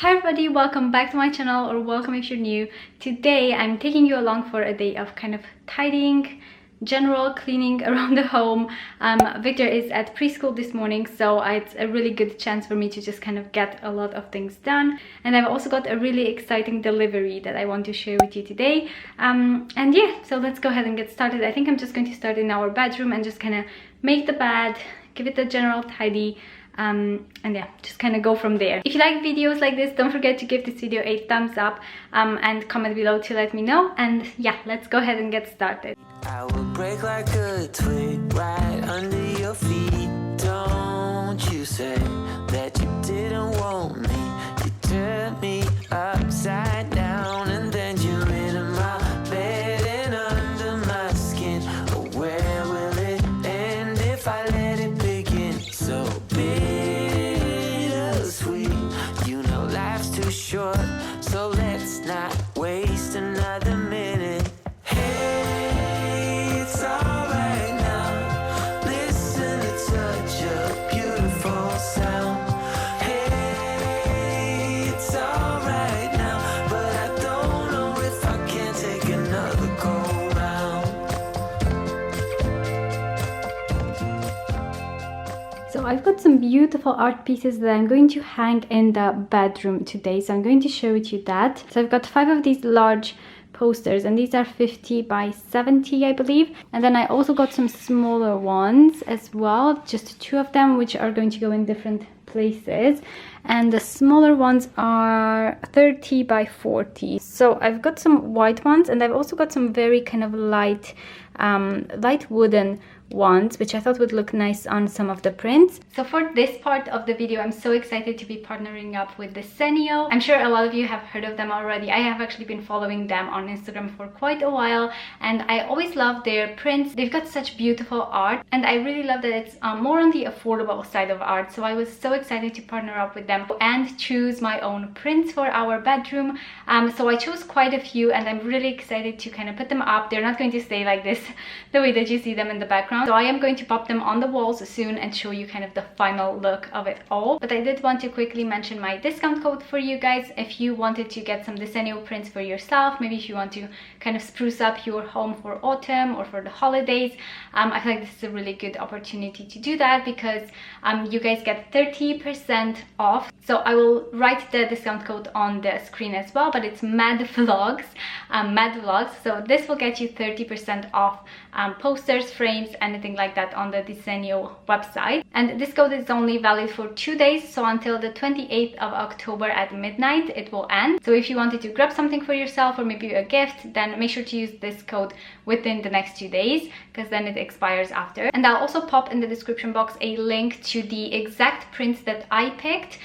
Hi everybody, welcome back to my channel, or welcome if you're new. Today I'm taking you along for a day of kind of tidying, general cleaning around the home. Victor is at preschool this morning, so it's a really good chance for me to just kind of get a lot of things done. And I've also got a really exciting delivery that I want to share with you today. And yeah, so let's go ahead and get started. I think I'm just going to start in our bedroom and just kind of make the bed, give it a general tidy. And yeah, just kind of go from there. If you like videos like this, don't forget to give this video a thumbs up and comment below to let me know. And yeah, let's go ahead and get started. I will break like a twig right under your feet. Don't you say that you didn't want me. You turned me upside down and then you're in my bed and under my skin. Oh, where will it end if I let it begin? So bittersweet, you know life's too short, so let's not waste another minute. Hey, it's alright now. Listen to such a beautiful sound. Hey, it's alright now, but I don't know if I can take another go round. So I've got some beautiful art pieces that I'm going to hang in the bedroom today. So I'm going to share with you that. So I've got 5 of these large posters, and these are 50 by 70, I believe. And then I also got some smaller ones as well, just 2 of them, which are going to go in different places. And the smaller ones are 30 by 40. So I've got some white ones, and I've also got some very kind of light wooden ones, which I thought would look nice on some of the prints. So for this part of the video, I'm so excited to be partnering up with Desenio. I'm sure a lot of you have heard of them already. I have actually been following them on Instagram for quite a while, and I always love their prints. They've got such beautiful art, and I really love that it's more on the affordable side of art. So I was so excited to partner up with them and choose my own prints for our bedroom. So I chose quite a few, and I'm really excited to kind of put them up. They're not going to stay like this the way that you see them in the background. So I am going to pop them on the walls soon and show you kind of the final look of it all. But I did want to quickly mention my discount code for you guys. If you wanted to get some Desenio prints for yourself, maybe if you want to kind of spruce up your home for autumn or for the holidays, I feel like this is a really good opportunity to do that, because you guys get 30% off. So I will write the discount code on the screen as well, but it's MADVLOGS, MADVLOGS. So this will get you 30% off posters, frames, anything like that on the Desenio website. And this code is only valid for 2 days, so until the 28th of October at midnight it will end. So if you wanted to grab something for yourself or maybe a gift, then make sure to use this code within the next 2 days, because then it expires after. And I'll also pop in the description box a link to the exact prints that I picked.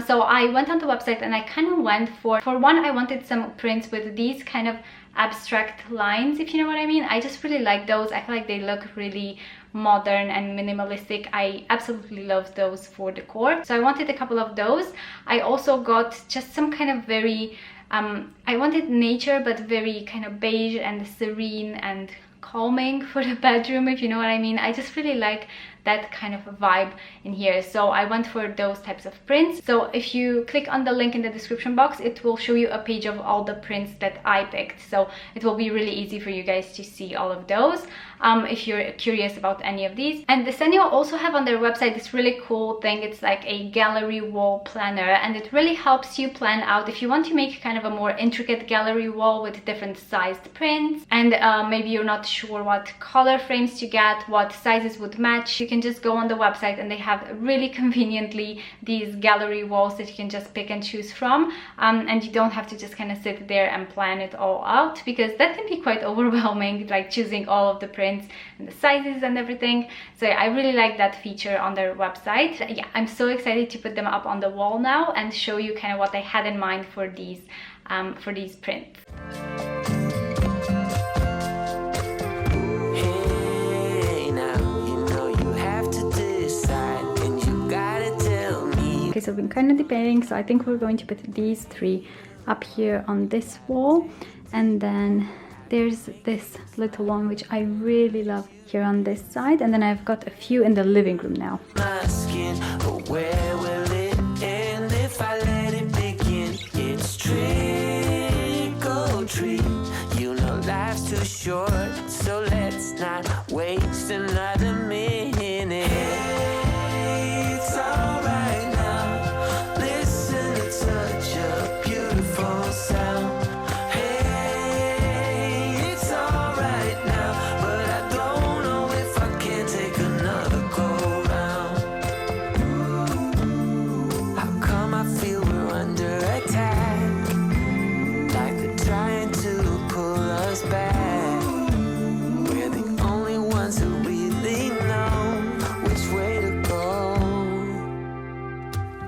So I went on the website and I kind of went for one, I wanted some prints with these kind of abstract lines, if you know what I mean. I just really like those. I feel like they look really modern and minimalistic. I absolutely love those for decor, so I wanted a couple of those. I also got just some kind of very I wanted nature, but very kind of beige and serene and calming for the bedroom, if you know what I mean. I just really like that kind of a vibe in here, so I went for those types of prints. So if you click on the link in the description box, it will show you a page of all the prints that I picked, so it will be really easy for you guys to see all of those if you're curious about any of these. And Desenio also have on their website this really cool thing. It's like a gallery wall planner, and it really helps you plan out if you want to make kind of a more intricate gallery wall with different sized prints, and maybe you're not sure what color frames to get, what sizes would match. You can just go on the website and they have really conveniently these gallery walls that you can just pick and choose from, and you don't have to just kind of sit there and plan it all out, because that can be quite overwhelming, like choosing all of the prints and the sizes and everything. So yeah, I really like that feature on their website. Yeah, I'm so excited to put them up on the wall now and show you kind of what I had in mind for these prints. Okay, so I've been kind of debating, so I think we're going to put these 3 up here on this wall, and then there's this little one which I really love here on this side, and then I've got a few in the living room now. My skin, but where will it end if I let it begin? for short, so let's not waste another minute. Hey, it's alright now. Listen to such a beautiful sound. Hey, it's alright now, but I don't know if I can take another go round. How come I feel we're under attack? Like they're trying to pull us back. We're the only ones who really know which way to go.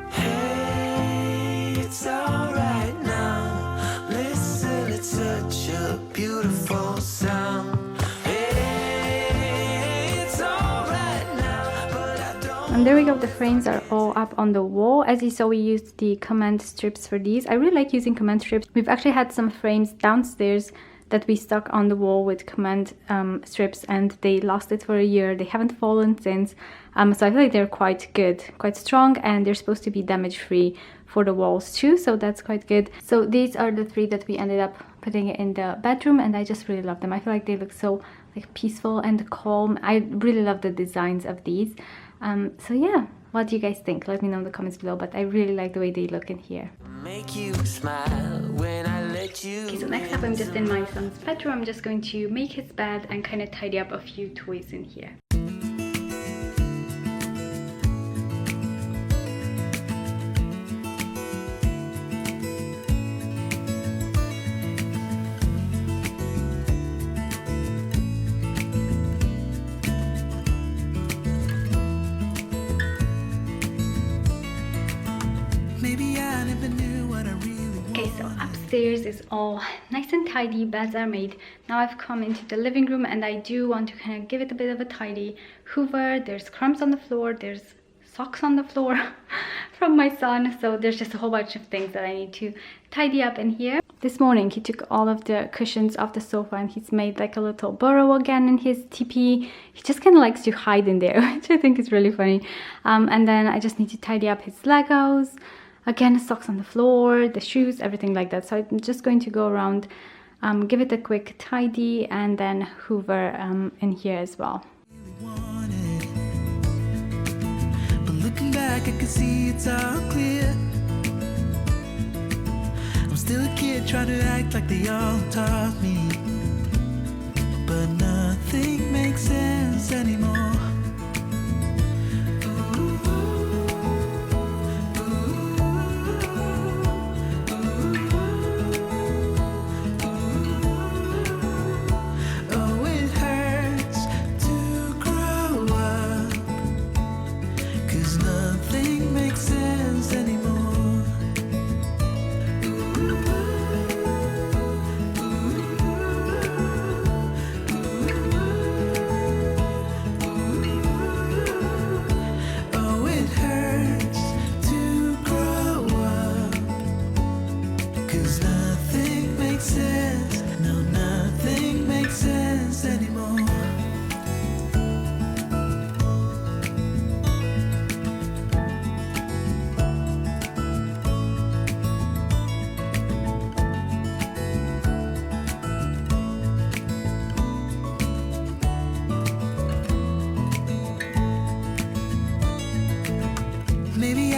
Hey, it's alright now. Listen, it's such a beautiful sound. Hey, it's alright now, but I don't. And there we go, the frames are all up on the wall. As you saw, we used the command strips for these. I really like using command strips. We've actually had some frames downstairs that we stuck on the wall with command strips, and they lasted for a year. They haven't fallen since, so I feel like they're quite good, quite strong, and they're supposed to be damage free for the walls too, so that's quite good. So these are the three that we ended up putting in the bedroom, and I just really love them. I feel like they look so like peaceful and calm. I really love the designs of these. So yeah, what do you guys think? Let me know in the comments below, but I really like the way they look in here. Make you smile when I let you. Okay, so next up I'm just in my son's bedroom. I'm just going to make his bed and kind of tidy up a few toys in here. Maybe I never knew what I really want. Okay, so upstairs is all nice and tidy, beds are made. Now I've come into the living room, and I do want to kind of give it a bit of a tidy. Hoover, there's crumbs on the floor, there's socks on the floor from my son, so there's just a whole bunch of things that I need to tidy up in here. This morning he took all of the cushions off the sofa and he's made like a little burrow again in his teepee. He just kind of likes to hide in there, which I think is really funny. And then I just need to tidy up his Legos. Again, socks on the floor, the shoes, everything like that. So I'm just going to go around, give it a quick tidy, and then hoover in here as well. But looking back, I can see it's all clear. I'm still a kid trying to act like they all taught me, but nothing makes sense anymore.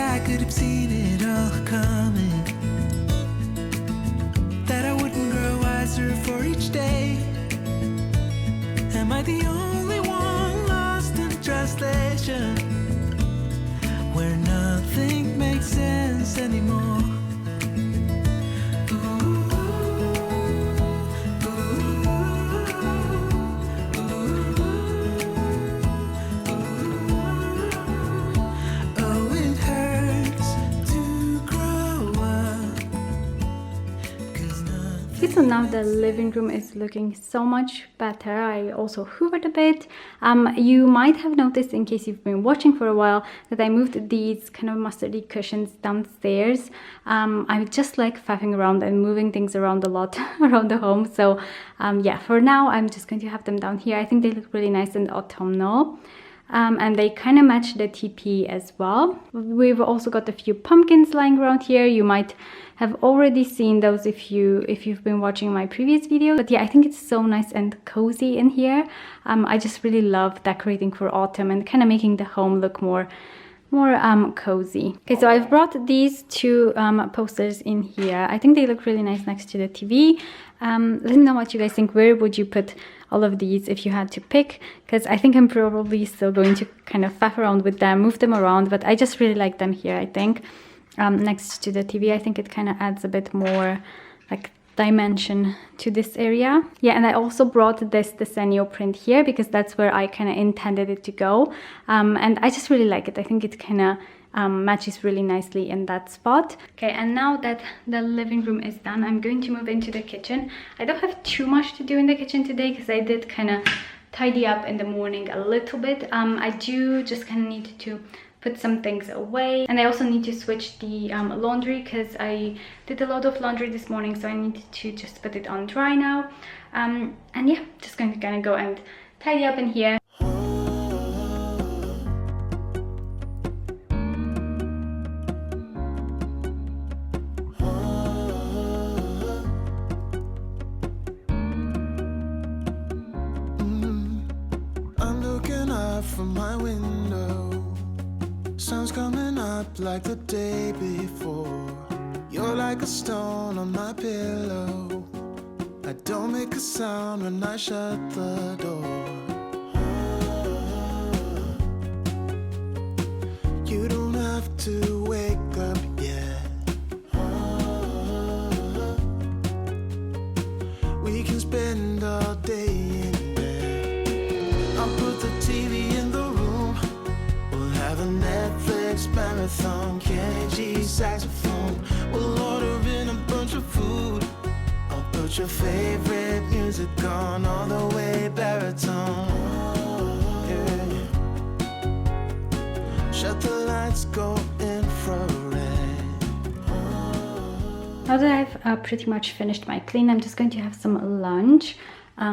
I could have seen it all coming, that I wouldn't grow wiser for each day. Am I the only one lost in translation, where nothing makes sense anymore? So now the living room is looking so much better. I also hoovered a bit. You might have noticed, in case you've been watching for a while, that I moved these kind of mustardy cushions downstairs. I just like faffing around and moving things around a lot around the home. So yeah, for now I'm just going to have them down here. I think they look really nice and autumnal. and they kind of match the TP as well. We've also got a few pumpkins lying around here. You might have already seen those if you've been watching my previous video. But yeah, I think it's so nice and cozy in here. I just really love decorating for autumn and kind of making the home look more cozy. Okay, so I've brought these two posters in here. I think they look really nice next to the TV. Let me know what you guys think. Where would you put all of these if you had to pick? Because I think I'm probably still going to kind of faff around with them, move them around, but I just really like them here, I think. Next to the TV, I think it kind of adds a bit more like dimension to this area. Yeah, and I also brought this Desenio print here because that's where I kind of intended it to go. And I just really like it. I think it kind of matches really nicely in that spot. Okay, and now that the living room is done, I'm going to move into the kitchen. I don't have too much to do in the kitchen today because I did kind of tidy up in the morning a little bit. I do just kind of need to put some things away, and I also need to switch the laundry because I did a lot of laundry this morning, so I need to just put it on dry now. And yeah, just going to kind of go and tidy up in here. I'm looking up from my window. Sun's coming up like the day before. You're like a stone on my pillow. I don't make a sound when I shut the door. You don't have to wake up yet. We can spend all day in bed. I'll put the TV in the room. We'll have a Netflix marathon, Kenny G saxophone. We'll order in a bunch of food. I'll put your favorite music on all the way baritone. Yeah. Shut the lights, go infrared. Now that I've pretty much finished my clean, I'm just going to have some lunch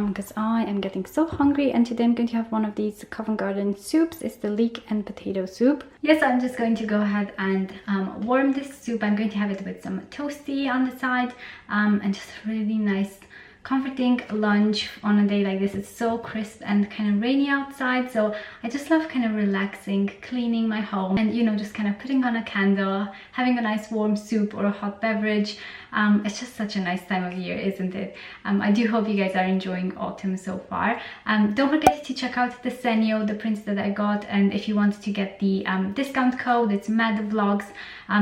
because I am getting so hungry, and today I'm going to have one of these Covent Garden soups. It's the leek and potato soup. Yes, I'm just going to go ahead and warm this soup. I'm going to have it with some toasty on the side and just really nice comforting lunch on a day like this. It's so crisp and kind of rainy outside, so I just love kind of relaxing, cleaning my home, and you know, just kind of putting on a candle, having a nice warm soup or a hot beverage. It's just such a nice time of year, isn't it? I do hope you guys are enjoying autumn so far. Don't forget to check out Desenio, the prints that I got, and if you want to get the discount code, it's MADVLOGS,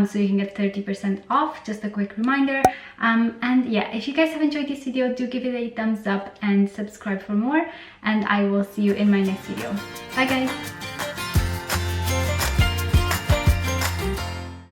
so you can get 30% off, just a quick reminder. And yeah, if you guys have enjoyed this video, do give it a thumbs up and subscribe for more, and I will see you in my next video. Bye guys!